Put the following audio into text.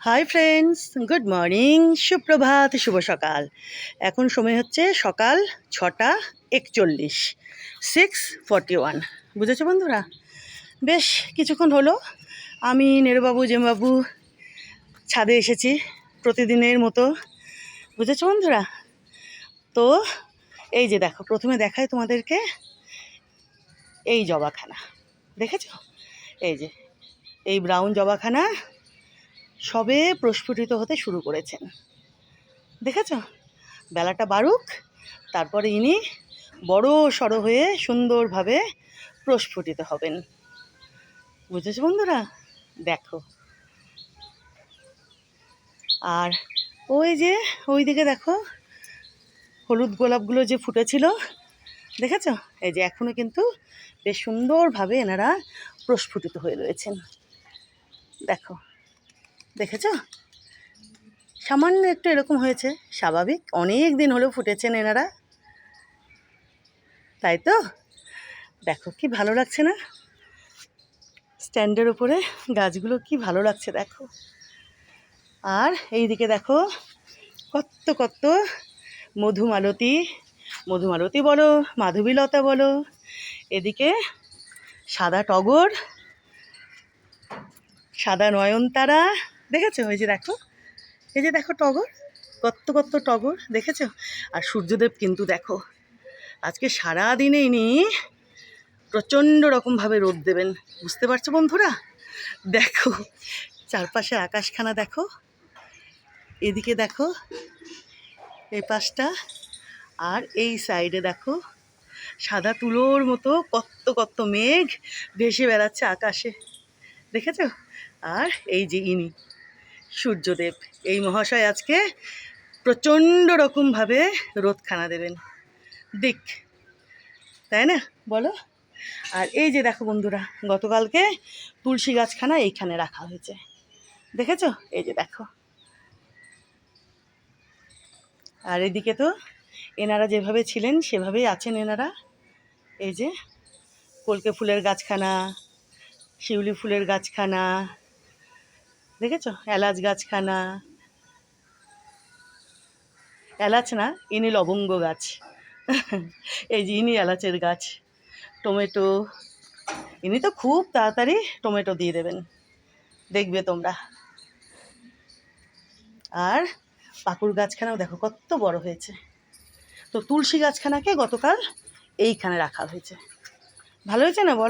Hi friends, good morning, সুপ্রভাত, শুভ সকাল। এখন সময় হচ্ছে সকাল 6:41, 6:41। বুঝেছো বন্ধুরা? বেশ কিছুক্ষণ হলো আমি নেরুবাবু জেমবাবু ছাদে এসেছি প্রতিদিনের মতো। বুঝেছো বন্ধুরা? তো এই যে দেখো, প্রথমে দেখাই তোমাদেরকে এই জবাখানা। দেখেছো? এই যে এই ব্রাউন জবাখানা সবে প্রস্ফুটিত হতে শুরু করেছেন। দেখেছো? বেলাটা বাড়ুক, তারপরে ইনি বড় সড়ো হয়ে সুন্দরভাবে প্রস্ফুটিত হবেন। বুঝেছো বন্ধুরা? দেখো, আর ওই যে ওইদিকে দেখো হলুদ গোলাপগুলো যে ফুটেছিল, দেখেছো? এই যে এখনো কিন্তু বেশ সুন্দরভাবে এনারা প্রস্ফুটিত হয়ে রয়েছেন। দেখো, দেখেছো? সামান্য একটু এরকম হয়েছে, স্বাভাবিক। অনেক দিন হলেও ফুটেছেন এনারা, তাই তো? দেখো কি ভালো লাগছে না? স্ট্যান্ডের ওপরে গাছগুলো কি ভালো লাগছে দেখো। আর এইদিকে দেখো কত কত মধুমালতী, মধুমালতী বলো, মাধবীলতা বলো, এদিকে সাদা টগর, সাদা নয়নতারা। দেখেছো? এই যে দেখো, এই যে দেখো টগর, কত কত টগর, দেখেছো? আর সূর্যদেব কিন্তু দেখো আজকে সারাদিনে ইনি প্রচণ্ড রকমভাবে রোদ দেবেন। বুঝতে পারছো বন্ধুরা? দেখো চারপাশে আকাশখানা দেখো, এদিকে দেখো এই পাশটা, আর এই সাইডে দেখো সাদা তুলোর মতো কত কত মেঘ ভেসে বেড়াচ্ছে আকাশে। দেখেছো? আর এই যে ইনি সূর্যদেব, এই মহাশয় আজকে প্রচণ্ড রকমভাবে রোদখানা দেবেন। দিক, তাই না বলো? আর এই যে দেখো বন্ধুরা, গতকালকে তুলসী গাছখানা এইখানে রাখা হয়েছে। দেখেছো? এই যে দেখো। আর এদিকে তো এনারা যেভাবে ছিলেন সেভাবেই আছেন এনারা। এই যে কলকে ফুলের গাছখানা, শিউলি ফুলের গাছখানা, দেখেছো? এলাচ গাছখানা, এলাচ না, ইনি লবঙ্গ গাছ। এই যে ইনি এলাচের গাছ, টমেটো, ইনি তো খুব তাড়াতাড়ি টমেটো দিয়ে দেবেন, দেখবে তোমরা। আর পাকুর গাছখানাও দেখো কত বড় হয়েছে। তো তুলসী গাছখানাকে গতকাল এইখানে রাখা হয়েছে। ভালো হয়েছে না বল?